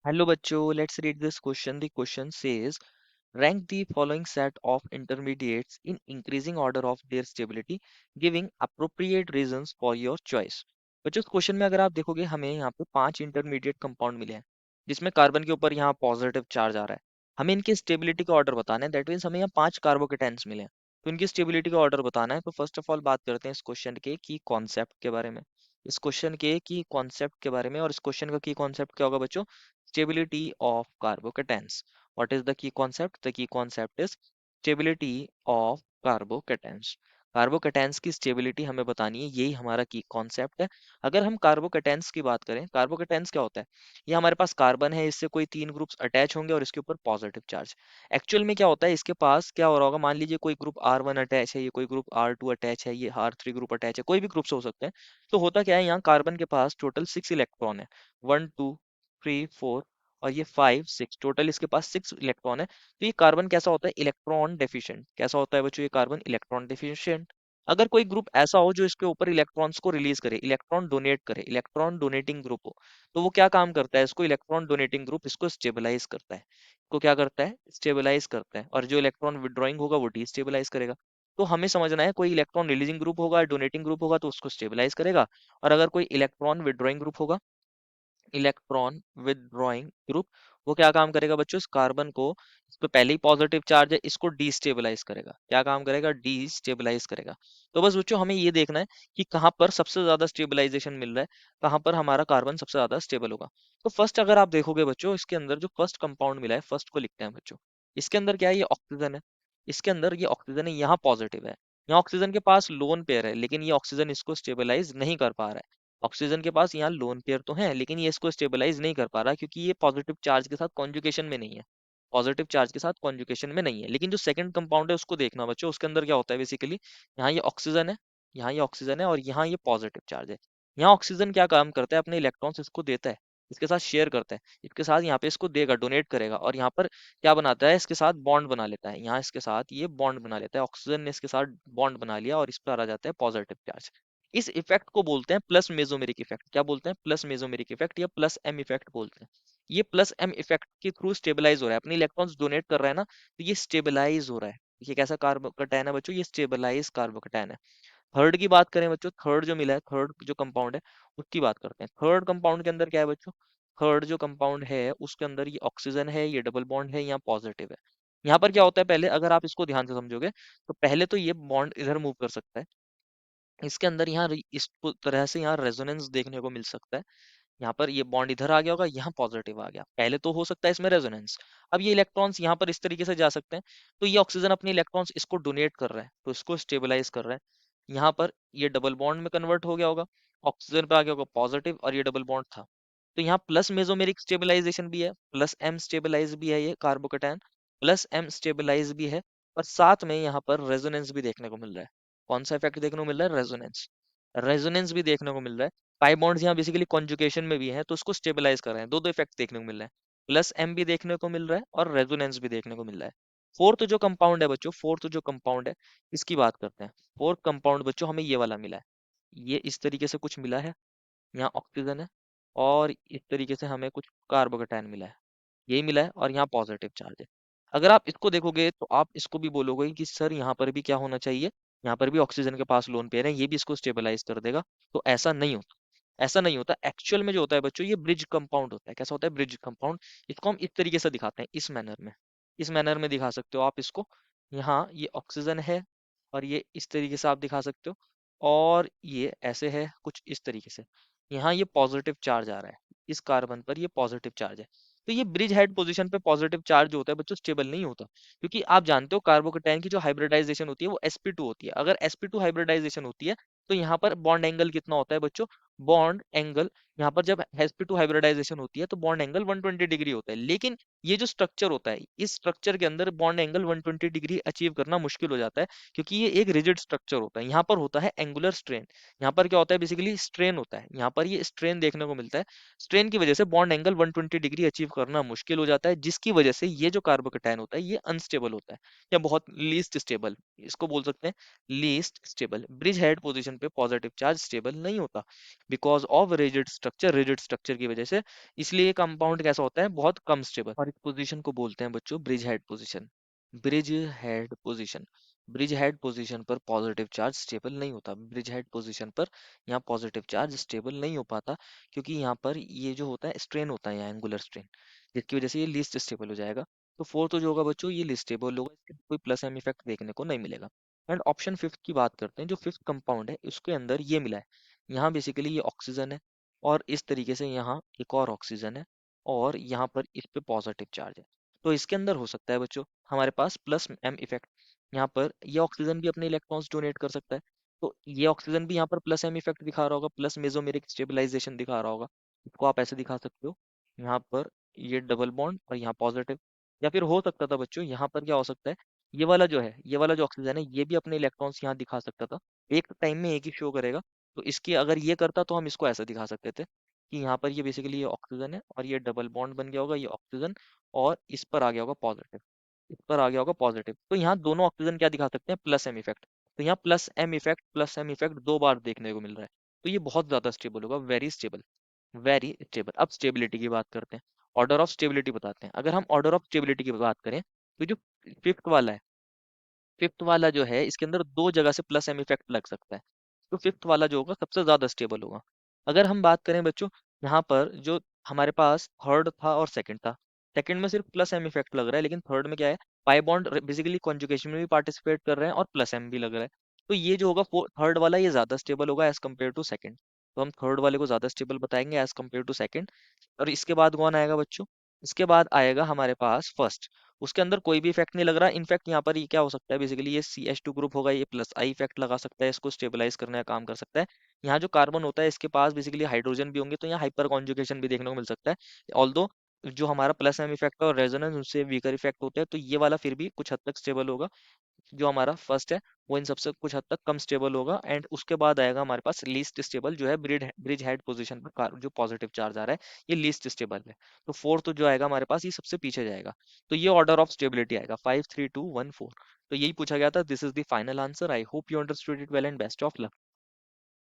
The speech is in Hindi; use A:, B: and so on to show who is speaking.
A: Hello bachcho, let's read this question. The question says, rank the following set of intermediates in increasing order of their stability, giving appropriate reasons for your choice. बच्चों इस क्वेश्चन में अगर आप देखोगे हमें यहाँ पे 5 इंटरमीडिएट कंपाउंड मिले हैं जिसमें कार्बन के ऊपर यहाँ पॉजिटिव चार्ज आ रहा है। हमें इनकी स्टेबिलिटी का ऑर्डर बताना है, दैट मीन्स हमें यहाँ 5 कार्बोकेटाइंस मिले हैं, तो इनकी स्टेबिलिटी का ऑर्डर बताना है। तो फर्स्ट ऑफ ऑल बात करते हैं इस क्वेश्चन के की कॉन्सेप्ट के बारे में। इस क्वेश्चन के की कॉन्सेप्ट के बारे में, और इस क्वेश्चन का की कॉन्सेप्ट क्या होगा बच्चों? Stability of carbocations. What is the key concept? The key concept is stability of carbocations. कार्बोकेटेंस की स्टेबिलिटी हमें बतानी है, यही हमारा की कॉन्सेप्ट है। अगर हम कार्बोकेटेंस की बात करें, कार्बोकेटेंस क्या होता है? ये हमारे पास कार्बन है, इससे कोई 3 ग्रुप्स अटैच होंगे और इसके ऊपर पॉजिटिव चार्ज। एक्चुअल में क्या होता है, इसके पास क्या हो रहा होगा, मान लीजिए कोई ग्रुप R1 अटैच है, ये कोई ग्रुप R2 अटैच है, ये R3 ग्रुप अटैच है, कोई भी ग्रुप्स हो सकते हैं। तो होता क्या है, यहाँ कार्बन के पास टोटल 6 इलेक्ट्रॉन है, 1 2 3 4 और ये 5 6, टोटल इसके पास 6 इलेक्ट्रॉन है। तो ये कार्बन कैसा होता है? Electron deficient. कैसा होता है बच्चों ये कार्बन? Electron deficient. अगर कोई ग्रुप ऐसा हो जो इसके ऊपर इलेक्ट्रॉन्स को रिलीज करे, इलेक्ट्रॉन डोनेट करे, इलेक्ट्रॉन डोनेटिंग ग्रुप हो, तो वो क्या काम करता है? इसको इलेक्ट्रॉन डोनेटिंग ग्रुप इसको स्टेबलाइज करता है। इसको क्या करता है? स्टेबलाइज करता है। और जो इलेक्ट्रॉन विड्रॉइंग होगा वो डिस्टेबलाइज करेगा। तो हमें समझना है, कोई इलेक्ट्रॉन रिलीजिंग ग्रुप होगा, डोनेटिंग ग्रुप होगा, तो उसको स्टेबलाइज करेगा। और अगर कोई इलेक्ट्रॉन विड्रॉइंग ग्रुप होगा, इलेक्ट्रॉन विदड्रॉइंग ग्रुप, वो क्या काम करेगा बच्चों? इस कार्बन को, इस पे पहले ही पॉजिटिव चार्ज है, इसको डीस्टेबलाइज करेगा। क्या काम करेगा? डीस्टेबलाइज करेगा। तो बस बच्चों हमें ये देखना है कि कहाँ पर सबसे ज्यादा स्टेबलाइजेशन मिल रहा है, कहाँ पर हमारा कार्बन सबसे ज्यादा स्टेबल होगा। तो फर्स्ट अगर आप देखोगे बच्चों, इसके अंदर जो फर्स्ट कंपाउंड मिला है, फर्स्ट को लिखते हैं बच्चों। इसके अंदर क्या है? ये ऑक्सीजन है। इसके अंदर ये ऑक्सीजन है, यहाँ पॉजिटिव है। यहाँ ऑक्सीजन के पास लोन पेयर है, लेकिन ये ऑक्सीजन इसको स्टेबलाइज नहीं कर पा रहा है। ऑक्सीजन के पास यहाँ लोन पेयर तो है, लेकिन ये इसको स्टेबलाइज नहीं कर पा रहा, क्योंकि ये पॉजिटिव चार्ज के साथ कॉन्जुगेशन में नहीं है। पॉजिटिव चार्ज के साथ कॉन्जुगेशन में नहीं है। लेकिन जो सेकंड कंपाउंड है उसको देखना बच्चों, उसके अंदर क्या होता है बेसिकली, यहाँ ये ऑक्सीजन है, यहाँ ये ऑक्सीजन है और यहाँ ये पॉजिटिव चार्ज है। यहाँ ऑक्सीजन क्या काम करता है? अपने इलेक्ट्रॉन्स इसको देता है, इसके साथ शेयर करता है, इसके साथ यहाँ पे इसको देगा, डोनेट करेगा, और यहाँ पर क्या बनाता है? इसके साथ बॉन्ड बना लेता है। यहाँ इसके साथ ये बॉन्ड बना लेता है, ऑक्सीजन ने इसके साथ बॉन्ड बना लिया और इस पर आ जाता है पॉजिटिव चार्ज। इस इफेक्ट को बोलते हैं प्लस मेसोमेरिक इफेक्ट। क्या बोलते हैं? प्लस मेसोमेरिक इफेक्ट या प्लस एम इफेक्ट बोलते हैं। ये प्लस एम इफेक्ट के थ्रू स्टेबलाइज हो रहा है, अपने इलेक्ट्रॉन्स डोनेट कर रहा है ना, तो ये स्टेबलाइज हो रहा है। ये कैसा कार्बोकैटायन है बच्चों? ये स्टेबलाइज कार्बोकैटायन है। थर्ड की बात करें बच्चों, थर्ड जो मिला है, थर्ड जो कंपाउंड है उसकी बात करते हैं। थर्ड कंपाउंड के अंदर क्या है बच्चों? थर्ड जो कंपाउंड है उसके अंदर ये ऑक्सीजन है, ये डबल बॉन्ड है, यहाँ पॉजिटिव है। यहाँ पर क्या होता है, पहले अगर आप इसको ध्यान से समझोगे तो पहले तो ये बॉन्ड इधर मूव कर सकता है। इसके अंदर यहाँ इस तरह से यहाँ रेजोनेंस देखने को मिल सकता है। यहाँ पर ये बॉन्ड इधर आ गया होगा, यहाँ पॉजिटिव आ गया, पहले तो हो सकता है इसमें रेजोनेंस। अब ये इलेक्ट्रॉन्स यहाँ पर इस तरीके से जा सकते हैं, तो ये ऑक्सीजन अपने इलेक्ट्रॉन्स इसको डोनेट कर रहा है, तो इसको स्टेबलाइज कर रहा है। यहाँ पर ये डबल बॉन्ड में कन्वर्ट हो गया होगा, ऑक्सीजन पे आ गया होगा पॉजिटिव, और ये डबल बॉन्ड था। तो यहाँ प्लस मेसोमेरिक स्टेबलाइजेशन भी है, प्लस एम स्टेबलाइज भी है, ये कार्बोकेटायन प्लस एम स्टेबलाइज भी है। और साथ में यहाँ पर रेजोनेंस भी देखने को मिल रहा है। कौन सा इफेक्ट देखने को मिल रहा है? रेजोनेंस। रेजोनेंस भी देखने को मिल रहा है। पाई बॉन्ड्स यहाँ बेसिकली कॉन्जुगेशन में भी है, तो उसको स्टेबलाइज कर रहे हैं। दो दो इफेक्ट देखने को मिल रहा है, प्लस एम भी देखने को मिल रहा है और रेजोनेंस भी देखने को मिल रहा है। फोर्थ जो कंपाउंड है बच्चों, फोर्थ जो कंपाउंड है इसकी बात करते हैं। फोर्थ कंपाउंड बच्चों हमें ये वाला मिला है, ये इस तरीके से कुछ मिला है। यहाँ ऑक्सीजन है और इस तरीके से हमें कुछ कार्बोकेटायन मिला है, यही मिला है, और यहाँ पॉजिटिव चार्ज है। अगर आप इसको देखोगे तो आप इसको भी बोलोगे कि सर यहाँ पर भी क्या होना चाहिए, यहाँ पर भी ऑक्सीजन के पास लोन पेयर है, ये भी इसको स्टेबलाइज कर देगा। तो ऐसा नहीं होता, ऐसा नहीं होता। एक्चुअल में जो होता है बच्चों, ये ब्रिज कंपाउंड होता है। कैसा होता है? Bridge compound. इसको हम इस तरीके से दिखाते हैं, इस मैनर में, इस मैनर में दिखा सकते हो आप इसको। यहाँ ये ऑक्सीजन है और ये इस तरीके से आप दिखा सकते हो, और ये ऐसे है कुछ इस तरीके से। यहाँ ये पॉजिटिव चार्ज आ रहा है, इस कार्बन पर ये पॉजिटिव चार्ज है। तो ये ब्रिज हेड पोजीशन पे पॉजिटिव चार्ज जो होता है बच्चों, स्टेबल नहीं होता, क्योंकि आप जानते हो कार्बोकेटायन की जो हाइब्रिडाइजेशन होती है वो sp2 होती है। अगर sp2 हाइब्रिडाइजेशन होती है तो यहाँ पर बॉन्ड एंगल कितना होता है बच्चों? बॉन्ड एंगल, यहाँ पर जब sp2 हाइब्रिडाइजेशन होती है तो बॉन्ड एंगल 120 डिग्री होता है। लेकिन ये जो स्ट्रक्चर होता है, इस स्ट्रक्चर के अंदर बॉन्ड एंगल 120 डिग्री अचीव करना मुश्किल हो जाता है, क्योंकि ये एक रिजिड स्ट्रक्चर होता है। यहाँ पर होता है एंगुलर स्ट्रेन। यहाँ पर क्या होता है? बेसिकली स्ट्रेन होता है, यहाँ पर ये स्ट्रेन देखने को मिलता है। स्ट्रेन की वजह से बॉन्ड एंगल 120 डिग्री अचीव करना मुश्किल हो जाता है, जिसकी वजह से ये जो कार्बोकेटायन होता है ये अनस्टेबल होता है, या बहुत लीस्ट स्टेबल, इसको बोल सकते हैं least stable. Bridge head position पे पॉजिटिव चार्ज स्टेबल नहीं होता बिकॉज ऑफ रिजिड स्ट्रक्चर की वजह से। इसलिए ये कंपाउंड कैसा होता है, बहुत कम स्टेबल। और इस पोजीशन को बोलते हैं बच्चों bridge head position. Bridge head position, bridge head position पर पॉजिटिव चार्ज स्टेबल नहीं होता। ब्रिज हेड पोजीशन पर यहाँ पॉजिटिव चार्ज स्टेबल नहीं हो पाता, क्योंकि यहाँ पर ये जो होता है स्ट्रेन होता है, यहाँ एंगुलर स्ट्रेन, जिसकी वजह से ये लीस्ट स्टेबल हो जाएगा। तो फोर्थ जो होगा बच्चों, ये लीस्ट स्टेबल होगा, इसके कोई प्लस एम इफेक्ट देखने को नहीं मिलेगा। एंड ऑप्शन फिफ्थ की बात करते हैं, जो फिफ्थ कंपाउंड है उसके अंदर ये मिला है। यहाँ बेसिकली ये ऑक्सीजन है, और इस तरीके से यहाँ एक और ऑक्सीजन है, और यहाँ पर इस पे पॉजिटिव चार्ज है। तो इसके अंदर हो सकता है बच्चों हमारे पास प्लस एम इफेक्ट। यहाँ पर ये ऑक्सीजन भी अपने इलेक्ट्रॉन्स डोनेट कर सकता है, तो ये ऑक्सीजन भी यहाँ पर प्लस एम इफेक्ट दिखा रहा होगा, प्लस मेसोमेरिक स्टेबलाइजेशन दिखा रहा होगा। इसको आप ऐसे दिखा सकते हो, यहाँ पर ये डबल बॉन्ड और यहाँ पॉजिटिव। या फिर हो सकता था बच्चों यहाँ पर क्या हो सकता है, ये वाला जो है, ये वाला जो ऑक्सीजन है, ये भी अपने इलेक्ट्रॉन्स यहाँ दिखा सकता था। एक टाइम में एक ही शो करेगा, तो इसकी अगर ये करता तो हम इसको ऐसा दिखा सकते थे कि यहाँ पर ये बेसिकली ये ऑक्सीजन है, और ये डबल बॉन्ड बन गया होगा, ये ऑक्सीजन, और इस पर आ गया होगा पॉजिटिव, इस पर आ गया होगा पॉजिटिव। तो यहाँ दोनों ऑक्सीजन क्या दिखा सकते हैं, प्लस एम इफेक्ट। तो यहाँ प्लस एम इफेक्ट दो बार देखने को मिल रहा है। तो ये बहुत ज्यादा स्टेबल होगा, वेरी स्टेबल, वेरी स्टेबल। अब स्टेबिलिटी की बात करते हैं, ऑर्डर ऑफ स्टेबिलिटी बताते हैं। अगर हम ऑर्डर ऑफ स्टेबिलिटी की बात करें, तो जो फिफ्थ वाला है, फिफ्थ वाला जो है इसके अंदर दो जगह से प्लस एम इफेक्ट लग सकता है। तो फिफ्थ वाला जो होगा सबसे ज्यादा स्टेबल होगा। अगर हम बात करें बच्चों, यहाँ पर जो हमारे पास थर्ड था और सेकंड था, सेकंड में सिर्फ प्लस एम इफेक्ट लग रहा है, लेकिन थर्ड में क्या है, पाई बॉन्ड बेसिकली कॉन्जुगेशन में भी पार्टिसिपेट कर रहे हैं और प्लस एम भी लग रहा है। तो ये जो होगा थर्ड वाला, ये ज्यादा स्टेबल होगा एज कम्पेयर टू सेकंड। तो हम थर्ड वाले को ज्यादा स्टेबल बताएंगे एज कम्पेयर टू सेकंड। और इसके बाद कौन आएगा बच्चों, इसके बाद आएगा हमारे पास फर्स्ट। उसके अंदर कोई भी इफेक्ट नहीं लग रहा। इनफैक्ट यहाँ पर ये क्या हो सकता है, बेसिकली ये CH2 ग्रुप होगा, ये प्लस आई इफेक्ट लगा सकता है, इसको स्टेबलाइज करने का काम कर सकता है। यहाँ जो कार्बन होता है इसके पास बेसिकली हाइड्रोजन भी होंगे, तो यहाँ हाइपर कॉन्जुगेशन भी देखने को मिल सकता है। ऑल्दो जो हमारा प्लस एम इफेक्ट और रेजोनेंस उससे वीकर इफेक्ट होते हैं, तो ये वाला फिर भी कुछ हद तक स्टेबल होगा। जो हमारा फर्स्ट है वो इन सबसे कुछ हद तक कम स्टेबल होगा। एंड उसके बाद आएगा हमारे पास लीस्ट स्टेबल, जो है ब्रिज हेड पोजीशन पर जो पॉजिटिव चार्ज आ रहा है, ये लीस्ट स्टेबल है। तो फोर्थ जो आएगा हमारे पास, ये सबसे पीछे जाएगा। तो ये ऑर्डर ऑफ स्टेबिलिटी आएगा 5 3 2 1 4। तो यही पूछा गया था, this is the final answer. I hope you understood it well and best of luck.